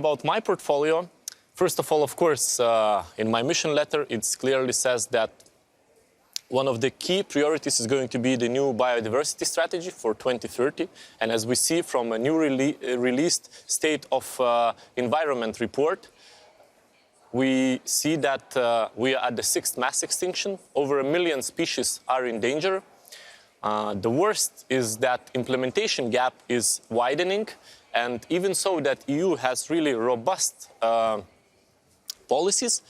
About my portfolio, first of all, of course, in my mission letter, it clearly says that one of the key priorities is going to be the new biodiversity strategy for 2030. And as we see from a new released State of Environment report, we see that we are at the 6th mass extinction. Over 1 million species are in danger. The worst is that implementation gap is widening. And even so that EU has really robust policies,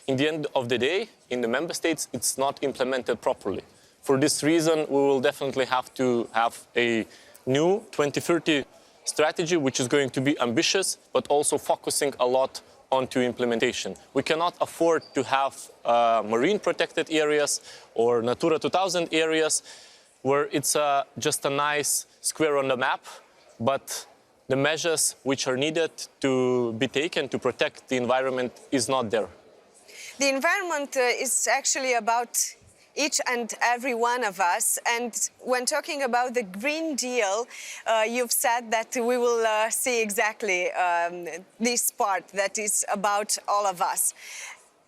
in the end of the day, in the member states, it's not implemented properly. For this reason, we will definitely have to have a new 2030 strategy, which is going to be ambitious, but also focusing a lot onto implementation. We cannot afford to have marine protected areas or Natura 2000 areas where it's just a nice square on the map, but the measures which are needed to be taken to protect the environment is not there. The environment is actually about each and every one of us. And when talking about the Green Deal, you've said that we will see exactly this part that is about all of us.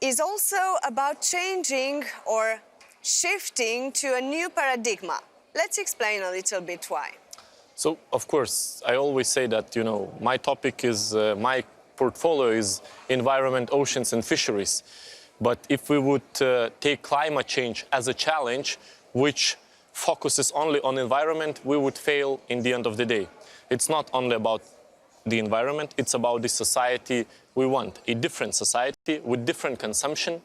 Is also about changing or shifting to a new paradigm. Let's explain a little bit why. So, of course, I always say that, my topic is, my portfolio is environment, oceans and fisheries. But if we would take climate change as a challenge, which focuses only on environment, we would fail in the end of the day. It's not only about the environment, it's about the society we want, a different society with different consumption.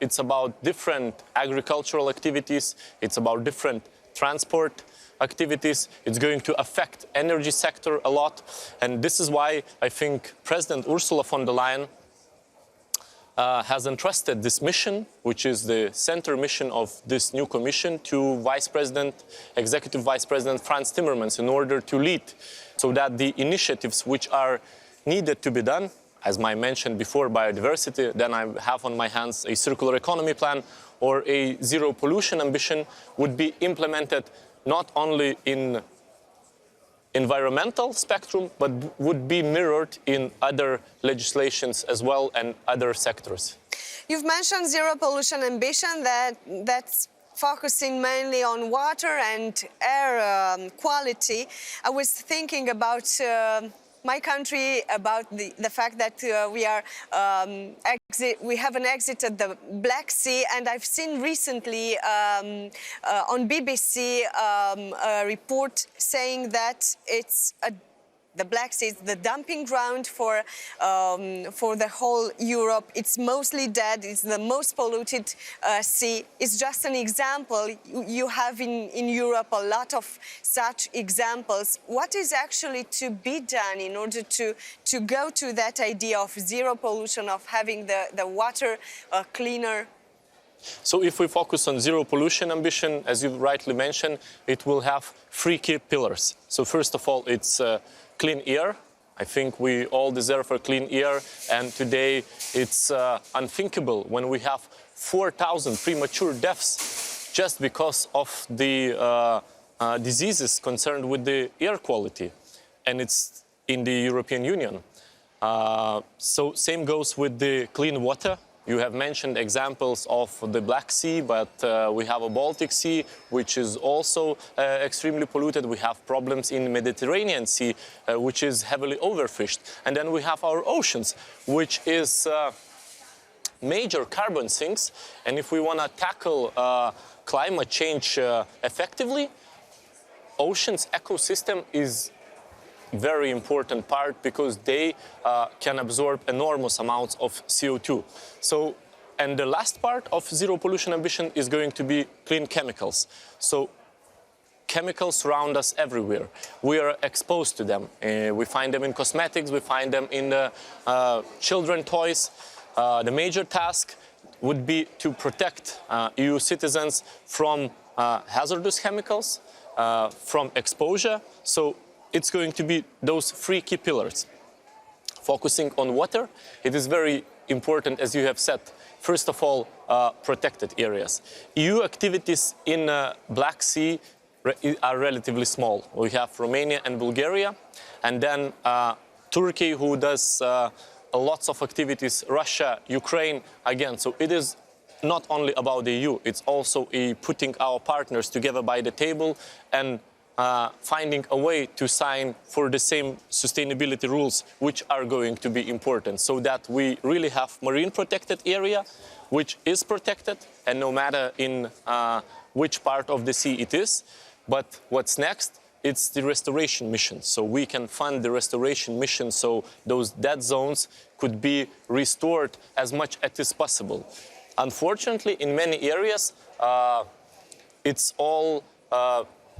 It's about different agricultural activities, it's about different transport activities. It's going to affect energy sector a lot. And this is why I think President Ursula von der Leyen has entrusted this mission, which is the center mission of this new commission, to Executive Vice President Franz Timmermans in order to lead so that the initiatives which are needed to be done, as I mentioned before, biodiversity, then I have on my hands a circular economy plan or a zero pollution ambition, would be implemented not only in environmental spectrum, but would be mirrored in other legislations as well and other sectors. You've mentioned zero pollution ambition, that's focusing mainly on water and air quality. I was thinking about my country, about the fact that we haven't exited the Black Sea, and I've seen recently on BBC a report saying that the Black Sea is the dumping ground for the whole Europe. It's mostly dead. It's the most polluted sea. It's just an example. You have in Europe a lot of such examples. What is actually to be done in order to go to that idea of zero pollution, of having the water cleaner? So if we focus on zero pollution ambition, as you rightly mentioned, it will have 3 key pillars. So first of all, it's clean air. I think we all deserve a clean air, and today it's unthinkable when we have 4,000 premature deaths just because of the diseases concerned with the air quality, and it's in the European Union. So same goes with the clean water. You have mentioned examples of the Black Sea, but we have a Baltic Sea, which is also extremely polluted. We have problems in the Mediterranean Sea, which is heavily overfished. And then we have our oceans, which is major carbon sinks. And if we want to tackle climate change effectively, oceans ecosystem is very important part because they can absorb enormous amounts of CO2. So, and the last part of zero pollution ambition is going to be clean chemicals. So chemicals surround us everywhere. We are exposed to them. We find them in cosmetics, we find them in the children toys. The major task would be to protect EU citizens from hazardous chemicals, from exposure. So it's going to be those 3 key pillars. Focusing on water, it is very important, as you have said, first of all, protected areas. EU activities in Black Sea are relatively small. We have Romania and Bulgaria, and then Turkey, who does lots of activities, Russia, Ukraine, again. So it is not only about the EU, it's also putting our partners together by the table and finding a way to sign for the same sustainability rules, which are going to be important, so that we really have marine protected area, which is protected, and no matter in which part of the sea it is. But what's next? It's the restoration mission. So we can fund the restoration mission so those dead zones could be restored as much as is possible. Unfortunately, in many areas, it's all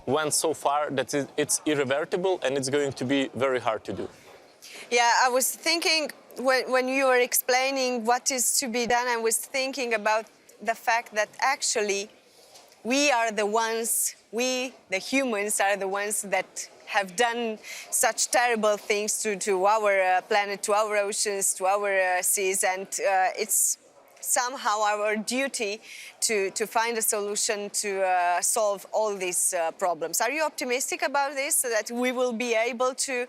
went so far that it's irreversible, and it's going to be very hard to do. Yeah, I was thinking when you were explaining what is to be done, I was thinking about the fact that actually we are the ones, we, the humans, are the ones that have done such terrible things to our planet, to our oceans, to our seas, and it's somehow our duty to find a solution to solve all these problems. Are you optimistic about this, so that we will be able to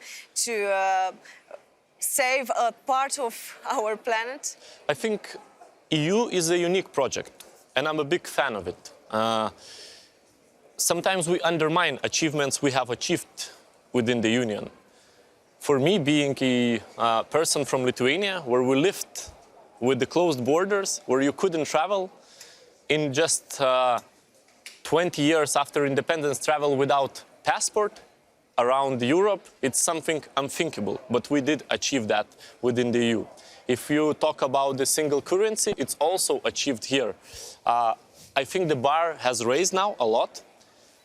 save a part of our planet? I think EU is a unique project, and I'm a big fan of it. Sometimes we undermine achievements we have achieved within the Union. For me, being a person from Lithuania, where we lived with the closed borders, where you couldn't travel, in just 20 years after independence, travel without passport around Europe, it's something unthinkable, but we did achieve that within the EU. If you talk about the single currency, it's also achieved here. I think the bar has raised now a lot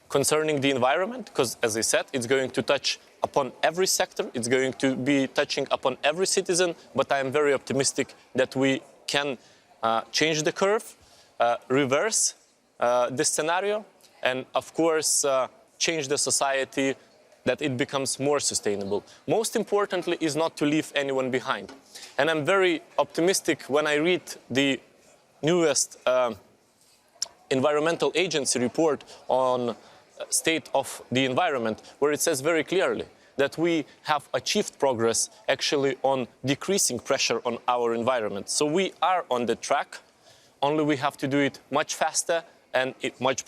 concerning the environment, because, as I said, it's going to touch upon every sector, it's going to be touching upon every citizen, but I am very optimistic that we can change the curve, reverse this scenario, and of course change the society that it becomes more sustainable. Most importantly is not to leave anyone behind. And I'm very optimistic when I read the newest Environmental Agency report on state of the environment, where it says very clearly that we have achieved progress actually on decreasing pressure on our environment. So we are on the track, only we have to do it much faster and much